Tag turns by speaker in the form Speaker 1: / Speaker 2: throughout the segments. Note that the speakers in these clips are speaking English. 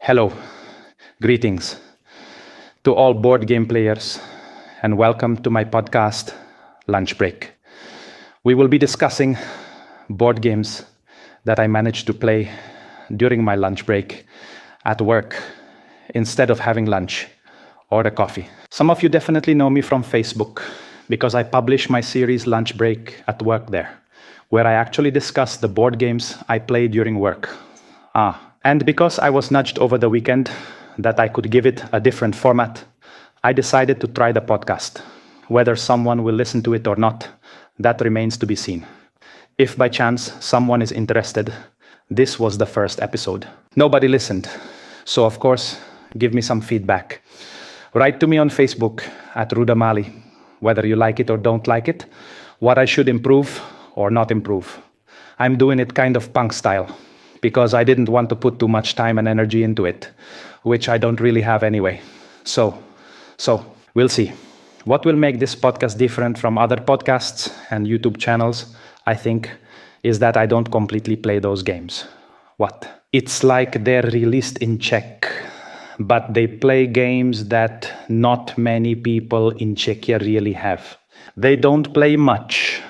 Speaker 1: Hello, greetings to all board game players, and welcome to my podcast, Lunch Break. We will be discussing board games that I managed to play during my lunch break at work instead of having lunch or a coffee. Some of you definitely know me from Facebook because I publish my series Lunch Break at work there, where I actually discuss the board games I play during work. And because I was nudged over the weekend that I could give it a different format, I decided to try the podcast. Whether someone will listen to it or not, that remains to be seen. If by chance someone is interested, this was the first episode. Nobody listened, so of course, give me some feedback. Write to me on Facebook at Rudamali, whether you like it or don't like it, what I should improve or not improve. I'm doing it kind of punk style, because I didn't want to put too much time and energy into it, which I don't really have anyway. So we'll see. What will make this podcast different from other podcasts and YouTube channels, I think, is that I don't completely play those games. What? It's like they're released in Czech, but they play games that not many people in Czechia really have. They don't play much.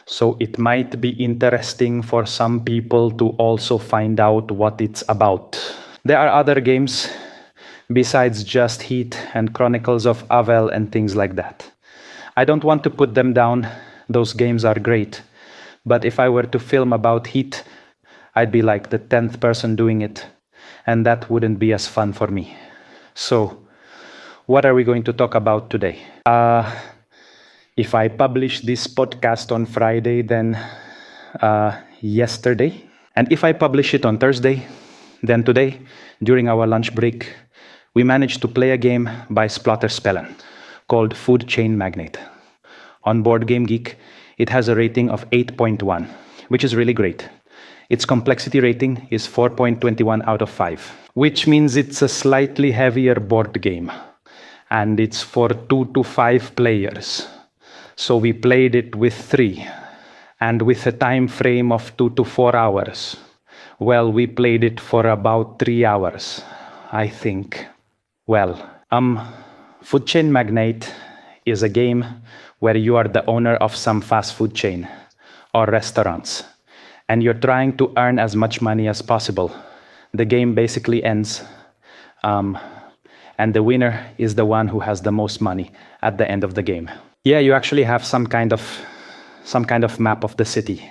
Speaker 1: So it might be interesting for some people to also find out what it's about. There are other games besides just Heat and Chronicles of Avel and things like that. I don't want to put them down. Those games are great. But if I were to film about Heat, I'd be like the 10th person doing it. And that wouldn't be as fun for me. So what are we going to talk about today? If I publish this podcast on Friday, then yesterday. And if I publish it on Thursday, then today, during our lunch break, we managed to play a game by Splatterspellen called Food Chain Magnate. On Board Game Geek, it has a rating of 8.1, which is really great. Its complexity rating is 4.21 out of 5, which means it's a slightly heavier board game. And it's for 2 to 5 players. So we played it with 3, and with a time frame of 2 to 4 hours. Well, we played it for about 3 hours, I think. Well, Food Chain Magnate is a game where you are the owner of some fast food chain or restaurants, and you're trying to earn as much money as possible. The game basically ends, and the winner is the one who has the most money at the end of the game. Yeah, you actually have some kind of map of the city.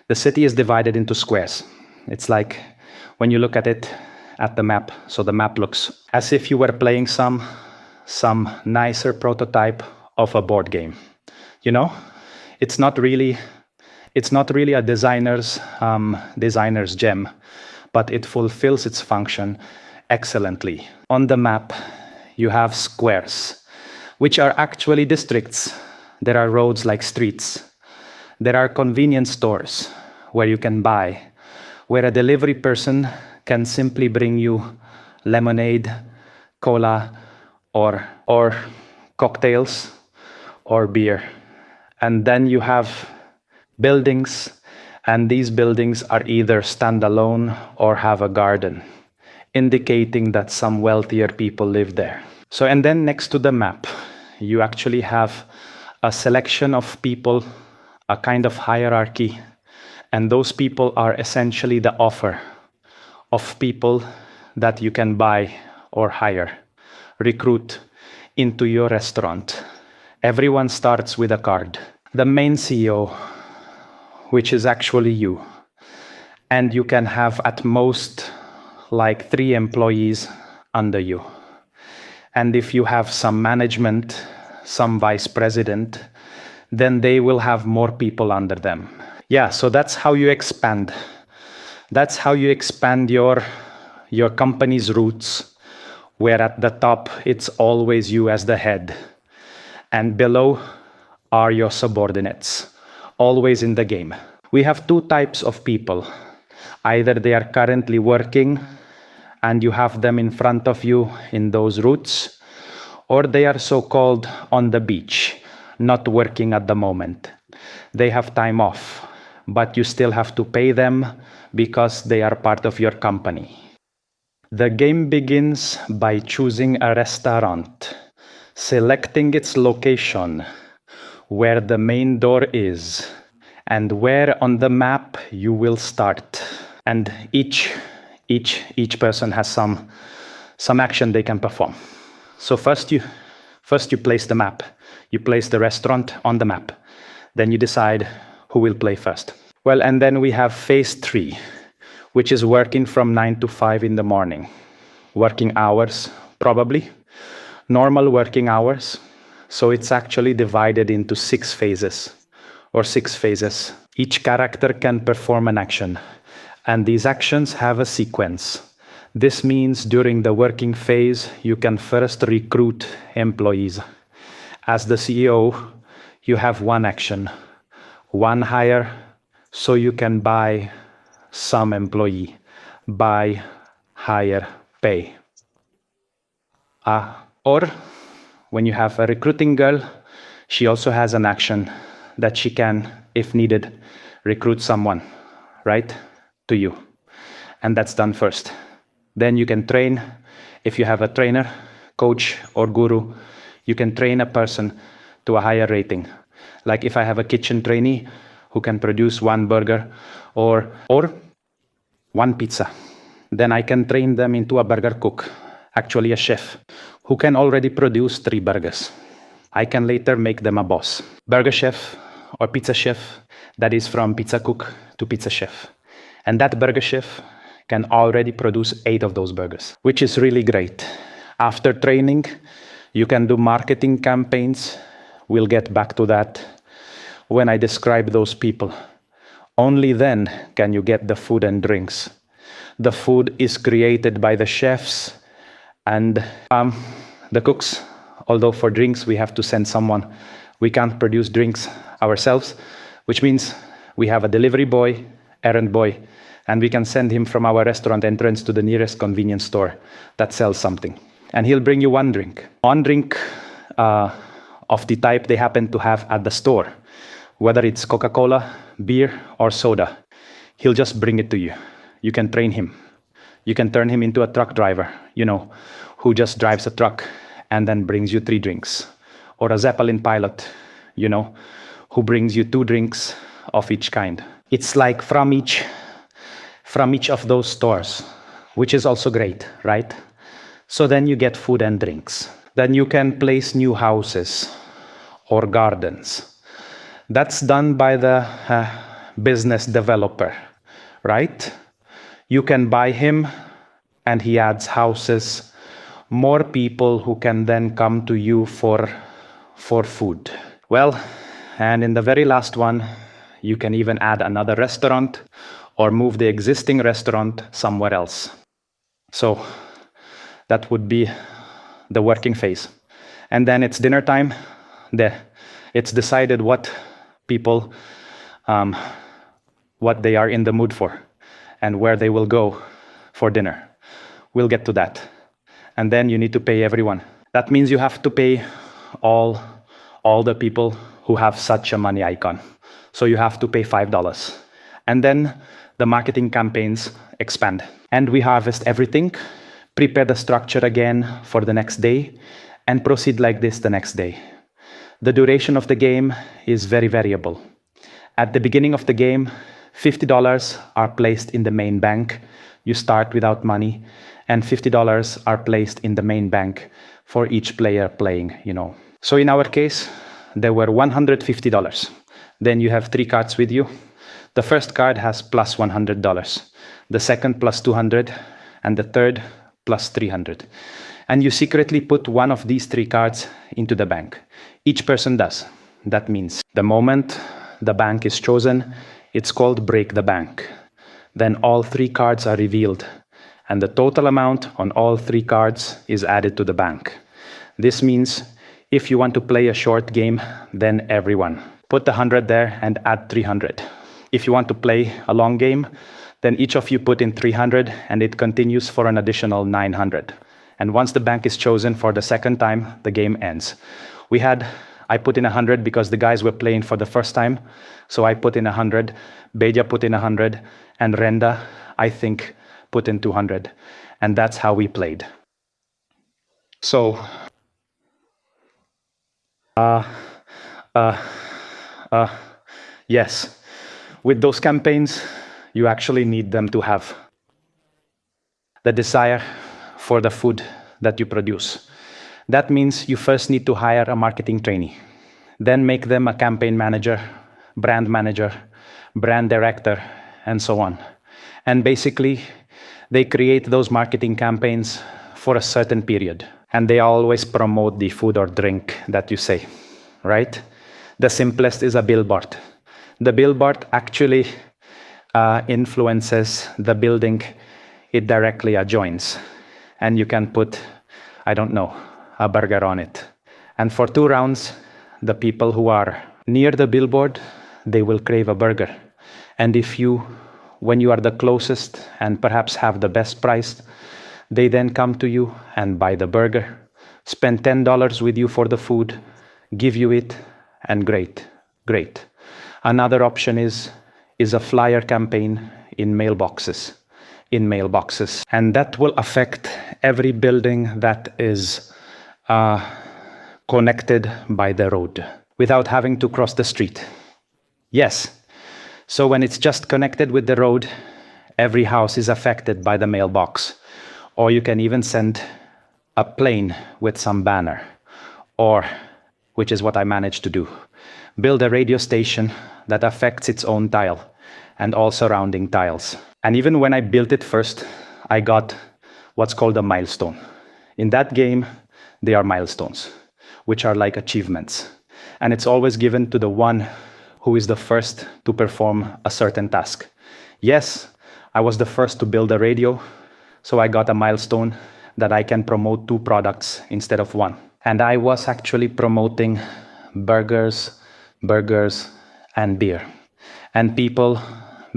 Speaker 1: The city is divided into squares. It's like when you look at it at the map, so the map looks as if you were playing some nicer prototype of a board game. You know, it's not really a designer's gem, but it fulfills its function excellently. On the map, you have squares, which are actually districts. There are roads like streets. There are convenience stores where you can buy, where a delivery person can simply bring you lemonade, cola, or cocktails, or beer. And then you have buildings, and these buildings are either standalone or have a garden, indicating that some wealthier people live there. So, and then next to the map, you actually have a selection of people, a kind of hierarchy, and those people are essentially the offer of people that you can buy or hire, recruit into your restaurant. Everyone starts with a card. The main CEO, which is actually you, and you can have at most like 3 employees under you. And if you have some management, some vice president, then they will have more people under them. Yeah, so that's how you expand. That's how you expand your company's roots, where at the top it's always you as the head, and below are your subordinates, always in the game. We have 2 types of people. Either they are currently working and you have them in front of you in those routes, or they are so-called on the beach, not working at the moment. They have time off, but you still have to pay them because they are part of your company. The game begins by choosing a restaurant, selecting its location, where the main door is, and where on the map you will start. And each person has some action they can perform. So first you place the map. You place the restaurant on the map. Then you decide who will play first. Well, and then we have phase 3, which is working from 9 to 5 in the morning. Working hours, probably. Normal working hours. So it's actually divided into 6 phases. Each character can perform an action. And these actions have a sequence. This means during the working phase, you can first recruit employees. As the CEO, you have one action, one hire, so you can buy some employee, buy, hire, pay. Or when you have a recruiting girl, she also has an action that she can, if needed, recruit someone, right, to you. And that's done first. Then you can train. If you have a trainer, coach, or guru, you can train a person to a higher rating. Like if I have a kitchen trainee who can produce 1 burger or 1 pizza, then I can train them into a burger cook, actually a chef, who can already produce 3 burgers. I can later make them a boss. Burger chef or pizza chef, that is from pizza cook to pizza chef. And that burger chef can already produce 8 of those burgers, which is really great. After training, you can do marketing campaigns. We'll get back to that when I describe those people. Only then can you get the food and drinks. The food is created by the chefs and the cooks. Although for drinks, we have to send someone. We can't produce drinks ourselves, which means we have a delivery boy, errand boy, and we can send him from our restaurant entrance to the nearest convenience store that sells something. And he'll bring you one drink of the type they happen to have at the store, whether it's Coca-Cola, beer, or soda. He'll just bring it to you. You can train him. You can turn him into a truck driver, who just drives a truck and then brings you 3 drinks. Or a Zeppelin pilot, who brings you 2 drinks of each kind. It's like from each of those stores, which is also great, right? So then you get food and drinks. Then you can place new houses or gardens. That's done by the business developer, right? You can buy him and he adds houses, more people who can then come to you for food. Well, and in the very last one, you can even add another restaurant or move the existing restaurant somewhere else. So that would be the working phase. And then it's dinner time. It's decided what people, what they are in the mood for and where they will go for dinner. We'll get to that. And then you need to pay everyone. That means you have to pay all the people who have such a money icon. So you have to pay $5. And then the marketing campaigns expand. And we harvest everything, prepare the structure again for the next day, and proceed like this the next day. The duration of the game is very variable. At the beginning of the game, $50 are placed in the main bank. You start without money, and $50 are placed in the main bank for each player playing, So in our case, there were $150. Then you have 3 cards with you. The first card has plus $100, the second plus $200, and the third plus $300. And you secretly put one of these 3 cards into the bank. Each person does. That means the moment the bank is chosen, it's called break the bank. Then all 3 cards are revealed, and the total amount on all 3 cards is added to the bank. This means if you want to play a short game, then everyone put the 100 there and add 300. If you want to play a long game, then each of you put in 300 and it continues for an additional 900. And once the bank is chosen for the second time, the game ends. I put in 100 because the guys were playing for the first time. So I put in 100, Beja put in 100, and Renda, I think, put in 200. And that's how we played. So, yes, with those campaigns, you actually need them to have the desire for the food that you produce. That means you first need to hire a marketing trainee, then make them a campaign manager, brand director, and so on. And basically, they create those marketing campaigns for a certain period. And they always promote the food or drink that you say, right? The simplest is a billboard. The billboard actually influences the building it directly adjoins. And you can put, I don't know, a burger on it. And for 2 rounds, the people who are near the billboard, they will crave a burger. And when you are the closest and perhaps have the best price, they then come to you and buy the burger, spend $10 with you for the food, give you it, and great. Another option is a flyer campaign in mailboxes. And that will affect every building that is connected by the road without having to cross the street. Yes. So when it's just connected with the road, every house is affected by the mailbox. Or you can even send a plane with some banner. Or, which is what I managed to do, build a radio station that affects its own tile and all surrounding tiles. And even when I built it first, I got what's called a milestone. In that game, they are milestones, which are like achievements. And it's always given to the one who is the first to perform a certain task. Yes, I was the first to build a radio, so I got a milestone that I can promote 2 products instead of 1. And I was actually promoting burgers, and beer. And people,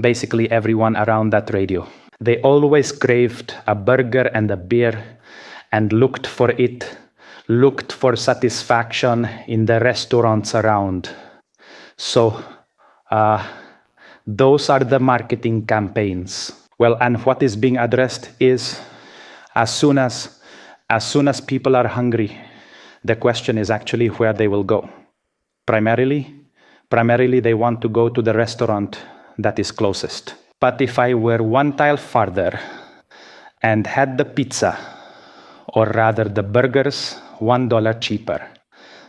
Speaker 1: basically everyone around that radio, they always craved a burger and a beer and looked for satisfaction in the restaurants around. So those are the marketing campaigns. Well, and what is being addressed is as soon as people are hungry, the question is actually where they will go. Primarily they want to go to the restaurant that is closest. But if I were 1 tile farther and had the pizza, or rather the burgers, $1 cheaper,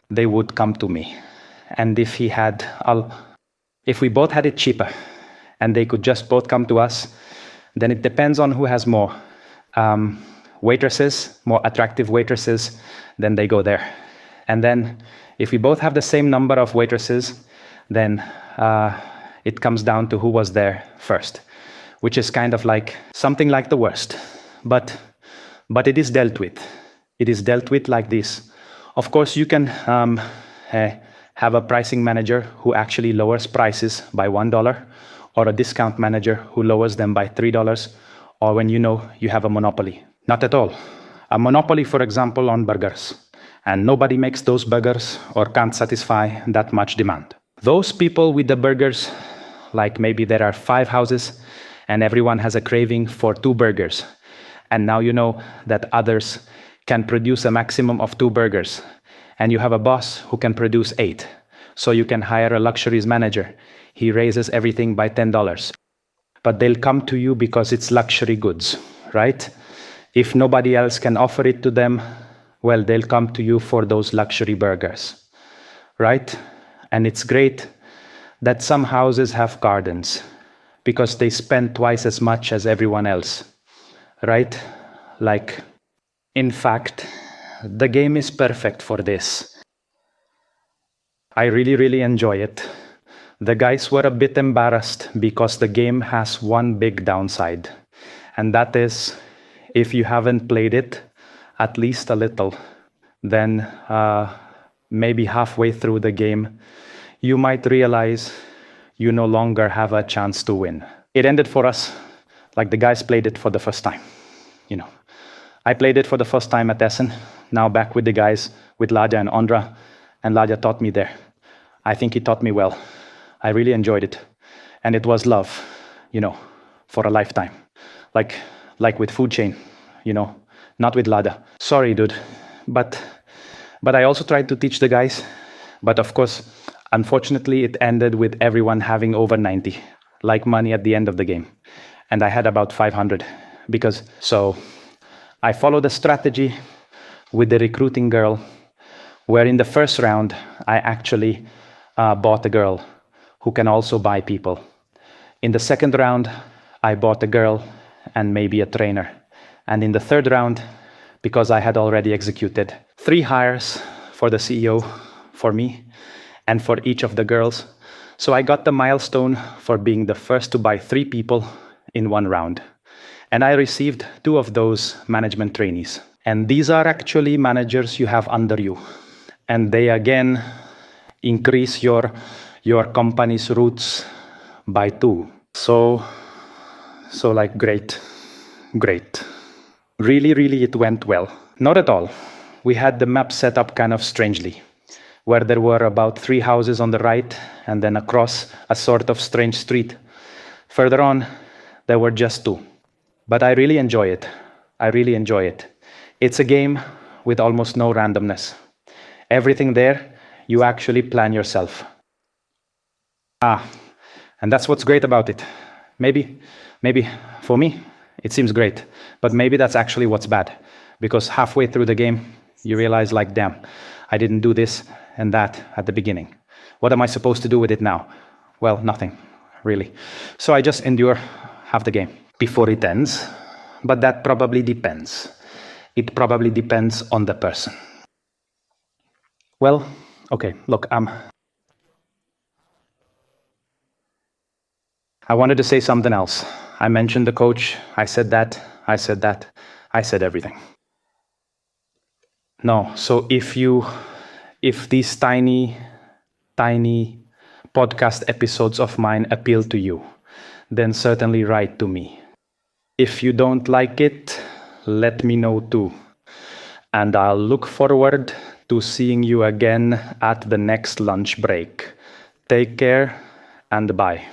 Speaker 1: they would come to me. And if we both had it cheaper and they could just both come to us, then it depends on who has more waitresses, more attractive waitresses, then they go there. And then if we both have the same number of waitresses, then it comes down to who was there first, which is kind of like something like the worst. But it is dealt with. It is dealt with like this. Of course, you can have a pricing manager who actually lowers prices by $1, or a discount manager who lowers them by $3, or when you know you have a monopoly. Not at all. A monopoly, for example, on burgers. And nobody makes those burgers or can't satisfy that much demand. Those people with the burgers, like maybe there are 5 houses and everyone has a craving for 2 burgers. And now you know that others can produce a maximum of 2 burgers. And you have a boss who can produce 8. So you can hire a luxuries manager. He raises everything by $10. But they'll come to you because it's luxury goods, right? If nobody else can offer it to them, well, they'll come to you for those luxury burgers, right? And it's great that some houses have gardens because they spend twice as much as everyone else, right? Like, in fact, the game is perfect for this. I really enjoy it. The guys were a bit embarrassed because the game has one big downside, and that is, if you haven't played it at least a little, then maybe halfway through the game, you might realize you no longer have a chance to win. It ended for us like the guys played it for the first time. You know, I played it for the first time at Essen, now back with the guys, with Ladja and Ondra, and Ladja taught me there. I think he taught me well. I really enjoyed it. And it was love, you know, for a lifetime. Like like with Food Chain, not with Lada. Sorry, dude. But I also tried to teach the guys. But of course, unfortunately, it ended with everyone having over 90, like money at the end of the game. And I had about 500 so I followed a strategy with the recruiting girl, where in the first round, I actually bought a girl who can also buy people. In the second round, I bought a girl and maybe a trainer. And in the third round, because I had already executed 3 hires for the CEO, for me, and for each of the girls. So I got the milestone for being the first to buy 3 people in 1 round. And I received 2 of those management trainees. And these are actually managers you have under you. And they again increase your company's roots by 2. So like great. Really, it went well. Not at all. We had the map set up kind of strangely, where there were about 3 houses on the right and then across a sort of strange street. Further on, there were just 2. But I really enjoy it. It's a game with almost no randomness. Everything there, you actually plan yourself. And that's what's great about it. Maybe for me, it seems great, but maybe that's actually what's bad, because halfway through the game, you realize like, damn, I didn't do this and that at the beginning. What am I supposed to do with it now? Well, nothing, really. So I just endure half the game before it ends, but that probably depends. It probably depends on the person. Well, okay, look, I wanted to say something else. I mentioned the coach, I said everything. No, so if these tiny podcast episodes of mine appeal to you, then certainly write to me. If you don't like it, let me know too. And I'll look forward to seeing you again at the next lunch break. Take care and bye.